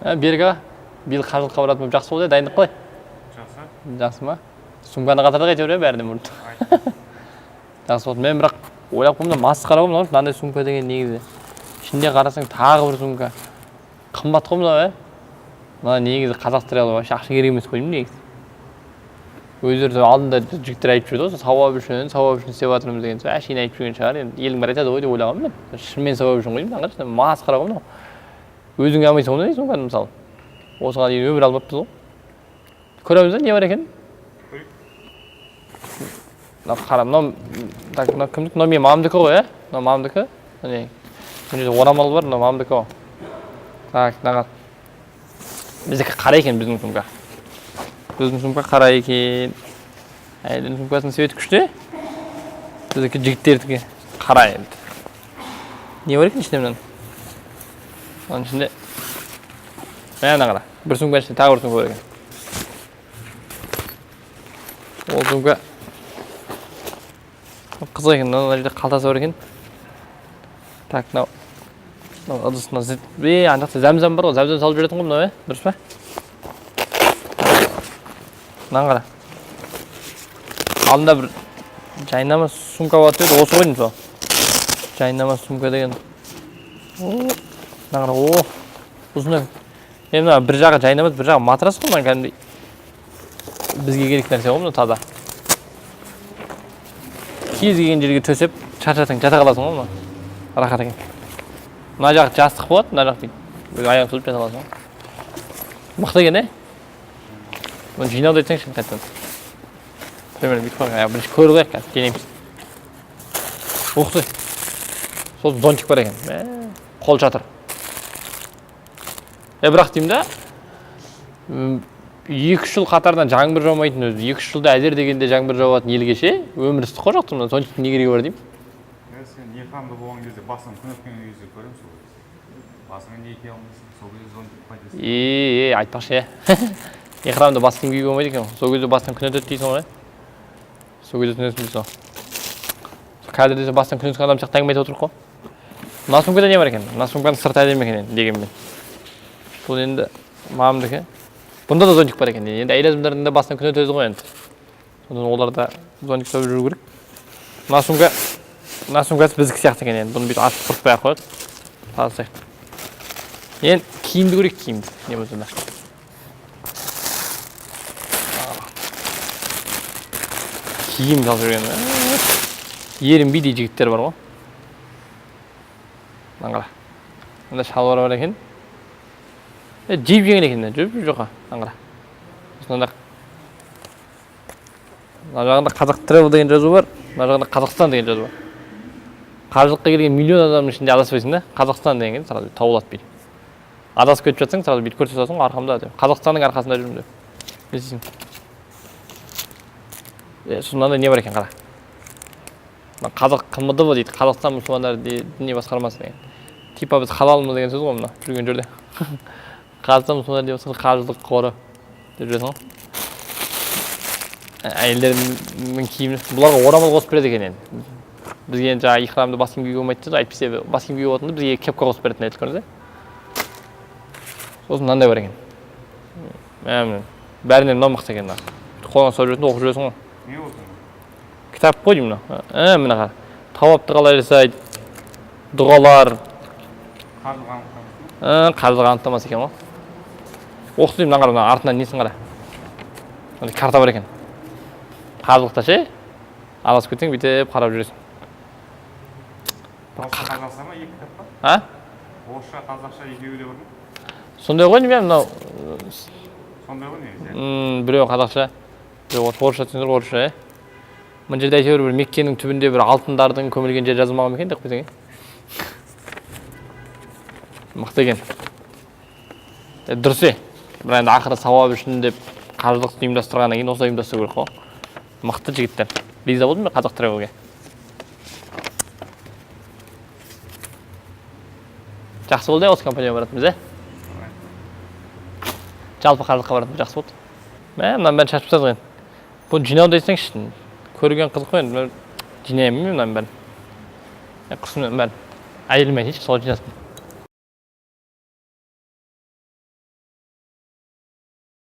бергі биыл қажылыққа баратын болып жақсы болды, дайындық қой. Жақсы ма? Сумканы қатырдық әйтеуір бәрінен бұрын. Жақсы болды. Мен бірақ ойлап қоймын, масқара ғой мынау, мынандай сумка деген негізі. Ішінде қарасаң тағы бір сумка. Қымбат қой мынау, мына негізі Қазақстан вообще ақша керек емес қой негізі. Өздері алдында жігіттер айтып жүрді ғой, сауап үшін істеп жатырмыз деген сөз. Әшейін айтып жүрген шығар. Енді елдің бәрі айтады ғой деп ойлағанмын мен. Шынымен сауап үшін ғой деймін. Масқара ғой мынау. Өзің алмайсың ғой дейсің ғой мысалы. Осыған дейін өмір алмаппыз ғой. Көреміз бе не бар екен? Қара, мынау кімдікі? Мынау менің мамамдікі ғой, мынау мамамдікі. Мына жерде орамал бар, мынау мамамдікі ғой. Так, мынаған. Біздікі қара екен, біздің сумка. Біздің сумка қара екен. Әйелдің сумкасының светі күшті. Біздікі жігіттердікі қара енді. Не бар екен ішінде мынан? Оның ішінде мына қара. Бір сумка ішінде тағы бір сумка бар екен. Ол сумка қызық екен, мына жерде қалтасы бар екен. Так, мынау ыдысына ана жақта зәмзәм бар ғой, зәмзәм салып жүретін ғой мынау, дұрыс па? Мынаны қара. Алдында бір жайнама сумка болады еді, осы ғой деймін сол. Жайнама сумка деген. Мына қара, ұзын. Енді мына бір жағы жайнама, бір жағы матрас қой, мына кәдімгідей. Бізге керек нәрсе ғой мына таза. Кез келген жерге төсеп, шаршасаң жата қаласың ғой мына. Рахат екен. Мына жақ жастық болады, мына жақ дейді. Аяғын сылып жата қаласың ғой. Мықты екен, Бұны жинауды етсеңші қайттан. Примерно бүйтіп қойған, бірінші көріп қояйық қазір, денеміз. Уқты. Сол зонтик бар екен. Қол жатыр. Бірақ деймін да, 2-3 жыл қатарынан жаңбыр жаумайтын өзі. 2-3 жылда әзер дегенде жаңбыр жауатын елге ше, өмір ыстық қой жоқты мына зонтиктің не керегі бар деймін. Сен ехамды болған кезде басың күн өткен кезде көремін сол. Басыңа не ете алмайсың, сол кезде зонтик пайдасы. Айтпақшы Ихрамды бастан киюге болмайды екен. Сол кезде бастан күн өтеді дейсің ғой. Сол кезде түнесің дейсің ғой. Қазір десе бастан күн өткен адам сияқты әңгіме айтып отырық қой. Мына сумкада не бар екен? Мына сумканың сырты әдемі екен дегенмен. Бұл енді мамамдікі. Бұнда да зонтик бар екен. Енді әйел азамдардың да бастан күн өтеді ғой енді. Сондықтан олар да зонтик ұстап жүру керек. Мына сумкасы біздікі сияқты екен енді. Бұны бүйтіп ашып құртпай ақ қояды. Таза сияқты. Енді киімді көрейік, киімді. Не болса да. Киім салып жүрген. Ерінбей дей жігіттер бар ғой. Мынаны қара. Мында шалбар бар екен. Жиіп жеңіл екен, жоқа. Мынаны қара. Осында мына жағында Қазақ Travel деген жазу бар, мына жағында Қазақстан деген жазу бар. Қажылыққа келген миллион адамның ішінде адаспайсың да, Қазақстан деген сразу табылады бүйтіп. Адасып кетіп жатсаң, сразу бүйтіп көрсете саласың, арқамда деп. Қазақстанның арқасында жүрмін деп. Білесің. Сонда не бар екен қара. Қазақ КМДБ дейді, Қазақстан мұсылмандары діни басқармасы деген. Типа біз халалмыз деген сөз ғой мына жүрген жерде. Қазақстан мұсылмандары деп басқармасы қажылық қоры деп жүресің ғой. Әйелдердің киімі, бұларға орамал қосып береді екен енді. Бізге енді жаңағы ихрамды бас киім киюге болмайды дейді, әйтпесе бас киім киюге болатынды бізге кепка қосып беретін айтып көрдіңіз. Сосын мынандай бар екен. Бәрінен мынау мықты екен. Қолыңа ұстап жүретінді оқып жүресің ғой. Не болды? Кітап қой деймін мынау. Мына қара. Тауапты қалай жасайды, дұғалар. Қаржылық анықтамасы екен ғой. Оқы деймін, мына қара, мына артынан несін қара. Карта бар екен. Қаржылықта ше, адасып кетсең бүйтіп қарап жүресің. Қазақша ма, екі кітап па? Орысша, қазақша екеуі де бар ма? Сондай ғой деймін, мынау. Сондай ғой негізі. Біреу қазақша, біреу орысша түсіндір, орысша. Мына жерде әйтеуір бір Меккенің түбінде бір алтындардың көмілген жер жазылмаған екен деп қойсаң. Мықты екен. Дұрыс бірақ енді ақыры сауап үшін деп қаржылық ұйымдастырғаннан кейін осылай ұйымдастыру керек қой. Мықты жігіттер. Риза болдым мен Қазақ Travel'ге. Жақсы болды осы компанияға баратынбыз, Жалпы қаржылыққа баратынбыз жақсы болды. Мынаны бәрін шашып тастадық енді. Бұны жинау десеңші, көрген қызық қой енді. Жинаймын мынаның бәрін. Құрсын бәрін. Әйеліме айтайыншы, солай жинасын.